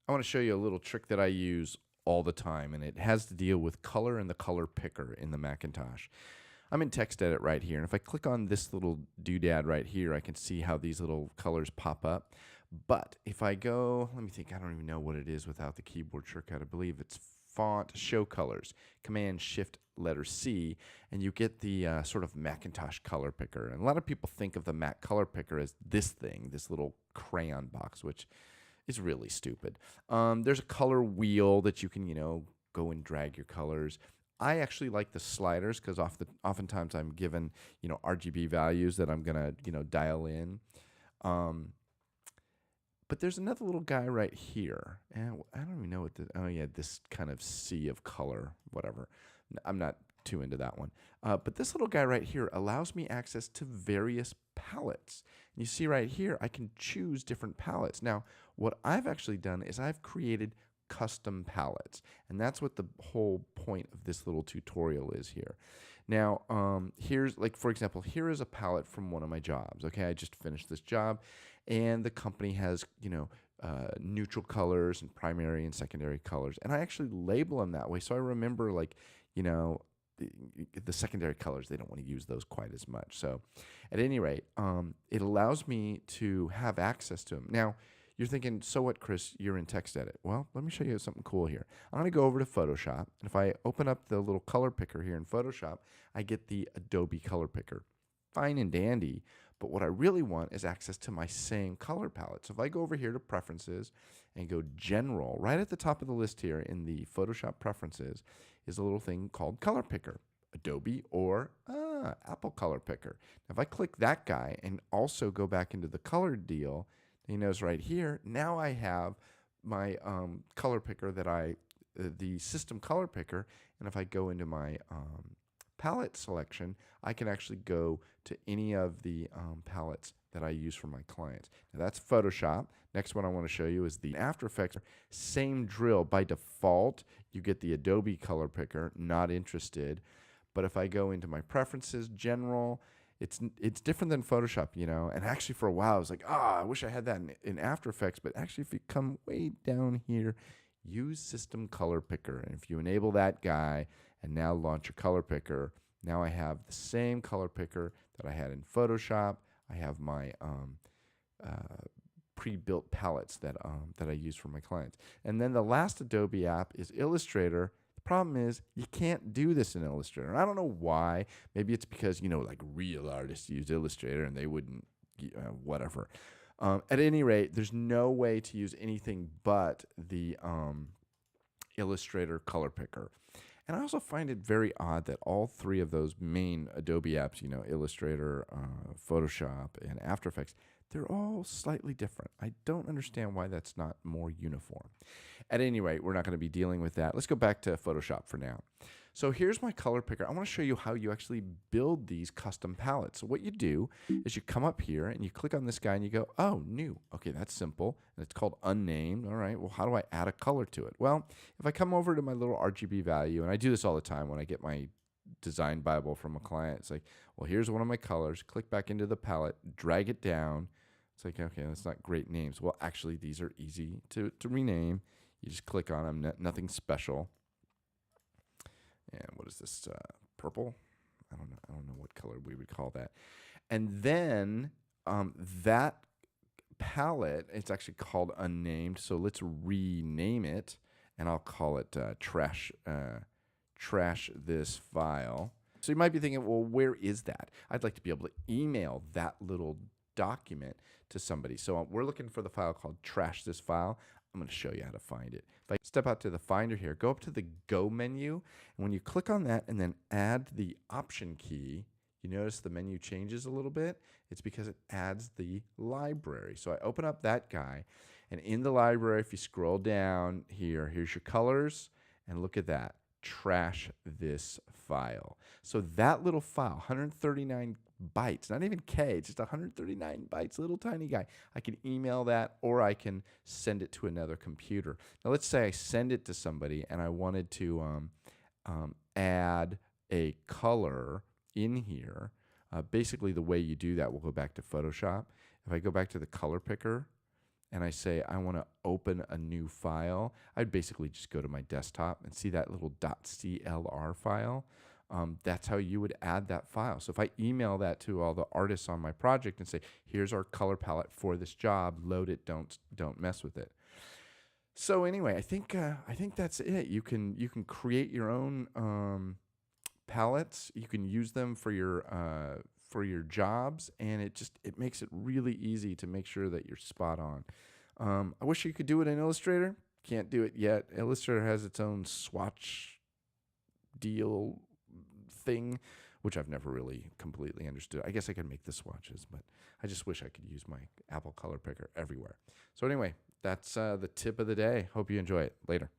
I want to show you a little trick that I use all the time, and it has to deal with color and the color picker in the Macintosh. I'm in TextEdit right here, and if I click on this little doodad right here, I can see how these little colors pop up. But if I go, let me think, I don't even know what it is without the keyboard shortcut. I believe it's font show colors, Command Shift letter C, and you get the sort of Macintosh color picker. And a lot of people think of the Mac color picker as this thing, this little crayon box, which is really stupid. There's a color wheel that you can, go and drag your colors. I actually like the sliders because oftentimes I'm given, RGB values that I'm gonna, dial in. But there's another little guy right here, and I don't even know what oh yeah, this kind of sea of color, whatever. I'm not too into that one. But this little guy right here allows me access to various palettes. And you see right here, I can choose different palettes. Now, what I've actually done is I've created custom palettes, and that's what the whole point of this little tutorial is here. Now, here's, like, for example, here is a palette from one of my jobs. Okay, I just finished this job, and the company has, neutral colors and primary and secondary colors, and I actually label them that way, so I remember, like, the secondary colors, they don't want to use those quite as much. So at any rate, it allows me to have access to them. Now, you're thinking, so what, Chris? You're in TextEdit. Well, let me show you something cool here. I'm going to go over to Photoshop, and if I open up the little color picker here in Photoshop, I get the Adobe color picker. Fine and dandy, but what I really want is access to my same color palette. So if I go over here to Preferences and go General, right at the top of the list here in the Photoshop Preferences is a little thing called Color Picker, Adobe or Apple Color Picker. Now, if I click that guy and also go back into the color deal, you notice right here, now I have my color picker that the system color picker, and if I go into my palette selection, I can actually go to any of the palettes that I use for my clients. Now that's Photoshop. Next one I want to show you is the After Effects. Same drill. By default, you get the Adobe color picker, not interested. But if I go into my preferences, general, it's different than Photoshop, and actually for a while I was like, I wish I had that in After Effects, but actually if you come way down here, use System Color Picker, and if you enable that guy and now launch a color picker, now I have the same color picker that I had in Photoshop. I have my pre-built palettes that I use for my clients. And then the last Adobe app is Illustrator. Problem is, you can't do this in Illustrator. And I don't know why. Maybe it's because, like real artists use Illustrator and they wouldn't, whatever. At any rate, there's no way to use anything but the Illustrator color picker. And I also find it very odd that all three of those main Adobe apps, Illustrator, Photoshop, and After Effects, they're all slightly different. I don't understand why that's not more uniform. At any rate, we're not going to be dealing with that. Let's go back to Photoshop for now. So here's my color picker. I want to show you how you actually build these custom palettes. So what you do is you come up here and you click on this guy and you go, oh, new. Okay, that's simple. And it's called unnamed. All right, well, how do I add a color to it? Well, if I come over to my little RGB value, and I do this all the time when I get my design Bible from a client, it's like, well, here's one of my colors. Click back into the palette, drag it down. It's like, okay, that's not great names. Well, actually, these are easy to rename. You just click on them, nothing special. And what is this? Purple? I don't know what color we would call that. And then that palette, it's actually called unnamed. So let's rename it, and I'll call it trash this file. So you might be thinking, well, where is that? I'd like to be able to email that little document to somebody. So we're looking for the file called trash this file. I'm going to show you how to find it. If I step out to the Finder here, go up to the Go menu, and when you click on that and then add the Option key, you notice the menu changes a little bit. It's because it adds the library. So I open up that guy, and in the library, if you scroll down here, here's your colors, and look at that, trash this file. So that little file, 139 bytes, not even K, it's just 139 bytes, little tiny guy. I can email that, or I can send it to another computer. Now let's say I send it to somebody and I wanted to add a color in here. Basically the way you do that, we'll go back to Photoshop. If I go back to the color picker and I say I want to open a new file, I'd basically just go to my desktop and see that little .clr file. That's how you would add that file. So if I email that to all the artists on my project and say, here's our color palette for this job, load it, don't mess with it. So anyway, I think that's it. You can create your own palettes. You can use them for your jobs, and it makes it really easy to make sure that you're spot on. I wish you could do it in Illustrator. Can't do it yet. Illustrator has its own swatch deal thing, which I've never really completely understood. I guess I could make the swatches, but I just wish I could use my Apple color picker everywhere. So anyway, that's the tip of the day. Hope you enjoy it. Later.